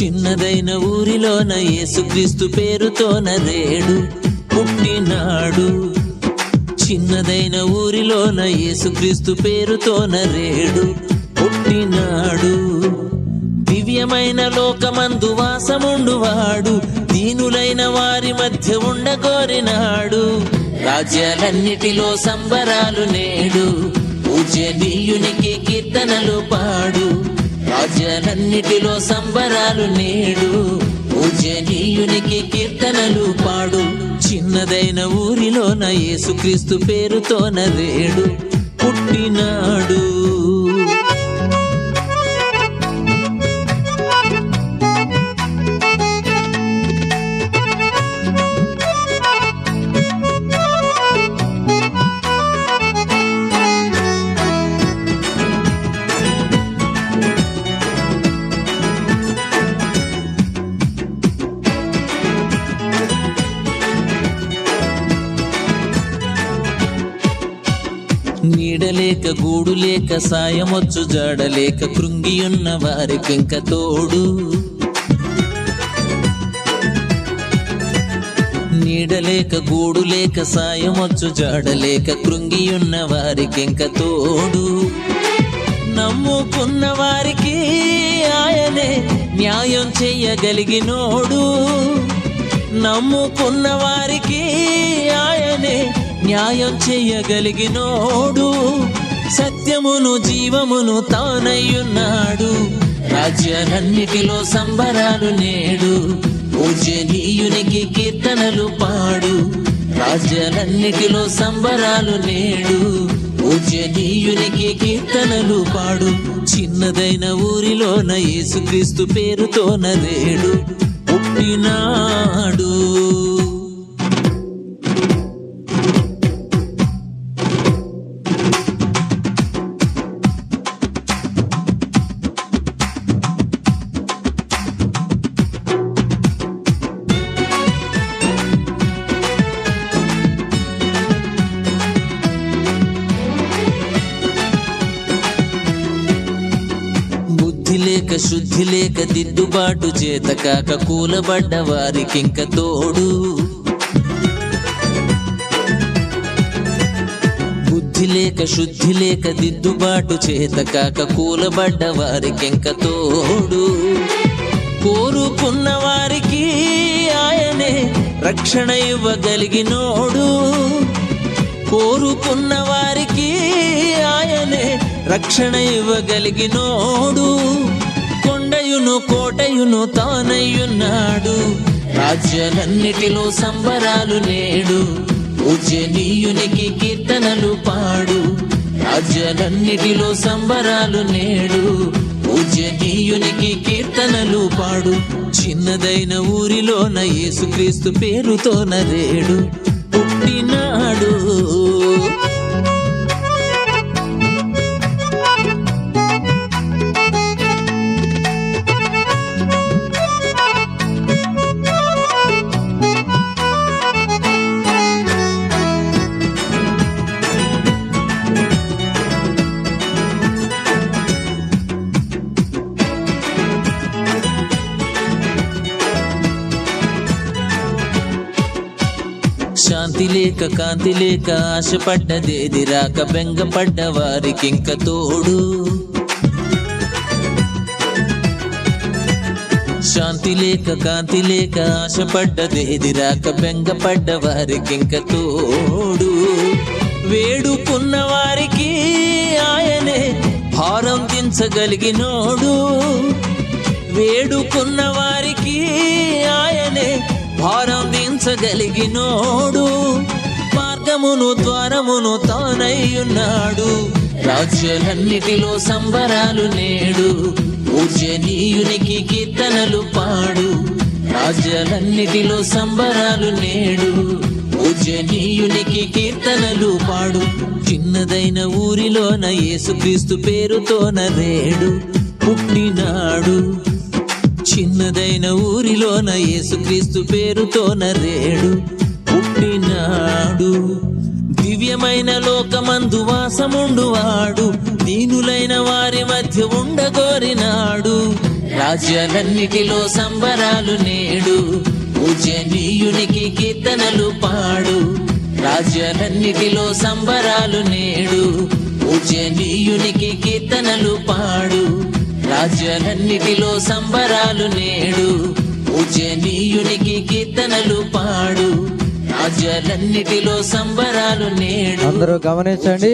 చిన్నదైన ఊరిలోన యేసుక్రీస్తు పేరుతోన రేడు పుట్టినాడు. చిన్నదైన ఊరిలోన యేసుక్రీస్తు పేరుతోన రేడు పుట్టినాడు. దివ్యమైన లోకమందు వాసముండువాడు, దీనులైన వారి మధ్య ఉండగోరినాడు. రాజ్యాలన్నిటిలో సంబరాలు నేడు, పూజ్యనీయునికి కీర్తనలు పాడు. రాజ్యాలన్నిటిలో సంబరాలు నేడు, పూజ్యనీయునికి కీర్తనలు పాడు. చిన్నదైన ఊరిలోన యేసుక్రీస్తు పేరుతోన రేడు పుట్టినాడు. నీడలేక గూడు లేక సాయమొచ్చు జాడలేక కృంగియున్న వారికింక తోడు. నీడలేక గూడు లేక సాయమొచ్చు జాడలేక కృంగియున్న వారికింక తోడు. నమ్ముకున్న వారికి ఆయనే న్యాయం చెయ్యగలిగినోడు. నమ్ముకున్న వారికి ఆయనే న్యాయం చెయ్యగలిగినోడు. సత్యమును జీవమును తానయ్యున్నాడు. రాజ్యాలన్నిటిలో సంబరాలు నేడు, పూజ్యనీయునికి కీర్తనలు పాడు. రాజ్యాలన్నిటిలో సంబరాలు నేడు, పూజ్యనీయునికి కీర్తనలు పాడు. చిన్నదైన ఊరిలోన యేసుక్రీస్తు పేరుతోన రేడు పుట్టినాడు. లేక శుద్ధి లేక దిద్దుబాటు చేత కాక కూలబడ్డ వారికింక తోడు. బుద్ధి లేక శుద్ధి లేక దిద్దుబాటు చేత కాక కూలబడ్డ వారికింక తోడు. కోరుకున్న వారికి ఆయనే రక్షణ ఇవ్వగలిగినోడు. కోరుకున్న వారికి ఆయనే రక్షణ ఇవ్వగలిగినోడు. కొండయును కోటయును తానయ్యున్నాడు. రాజ్యాలన్నిటిలో సంబరాలు నేడు, పూజ్యనీయునికి కీర్తనలు పాడు. రాజ్యాలన్నిటిలో సంబరాలు నేడు, పూజ్యనీయునికి కీర్తనలు పాడు. చిన్నదైన ఊరిలోన యేసుక్రీస్తు పేరుతోన రేడు పుట్టినాడు. శాంతి లేక కాంతి లేక ఆశపడ్డదేది రాక బెంగపడ్డ వారికింక తోడు. శాంతి లేక కాంతి లేక ఆశపడ్డదేది రాక బెంగపడ్డ వారికింక తోడు. వేడుకున్న వారికి ఆయనే భారం దించగలిగినోడు. వేడుకున్న వారికి ఆయనే భారం దించగలిగినోడు. మార్గమును ద్వారమును తానయ్యున్నాడు. రాజ్యాలన్నిటిలో సంబరాలు నేడు, పూజ్యనీయునికి కీర్తనలు పాడు. రాజ్యాలన్నిటిలో సంబరాలు నేడు, పూజ్యనీయునికి కీర్తనలు పాడు. చిన్నదైన ఊరిలోన యేసుక్రీస్తు పేరుతోన రేడు పుట్టినాడు. చిన్నదైన ఊరిలోన యేసుక్రీస్తు పేరుతోన రేడు పుట్టినాడు. దివ్యమైన లోకమందు వాసముండువాడు, దీనులైన వారి మధ్య ఉండగోరినాడు. రాజ్యాలన్నిటిలో సంబరాలు నేడు పూజనీయునికి కీర్తనలు పాడు రాజ్యాలన్నిటిలో సంబరాలు నేడు పూజనీయునికి కీర్తనలు పాడు రాజ్యాలన్నిటిలో సంబరాలు నేడు పూజనీయునికి కీర్తనలు పాడు రాజ్యాలన్నిటిలో సంబరాలు నేడు అందరూ గమనించండి.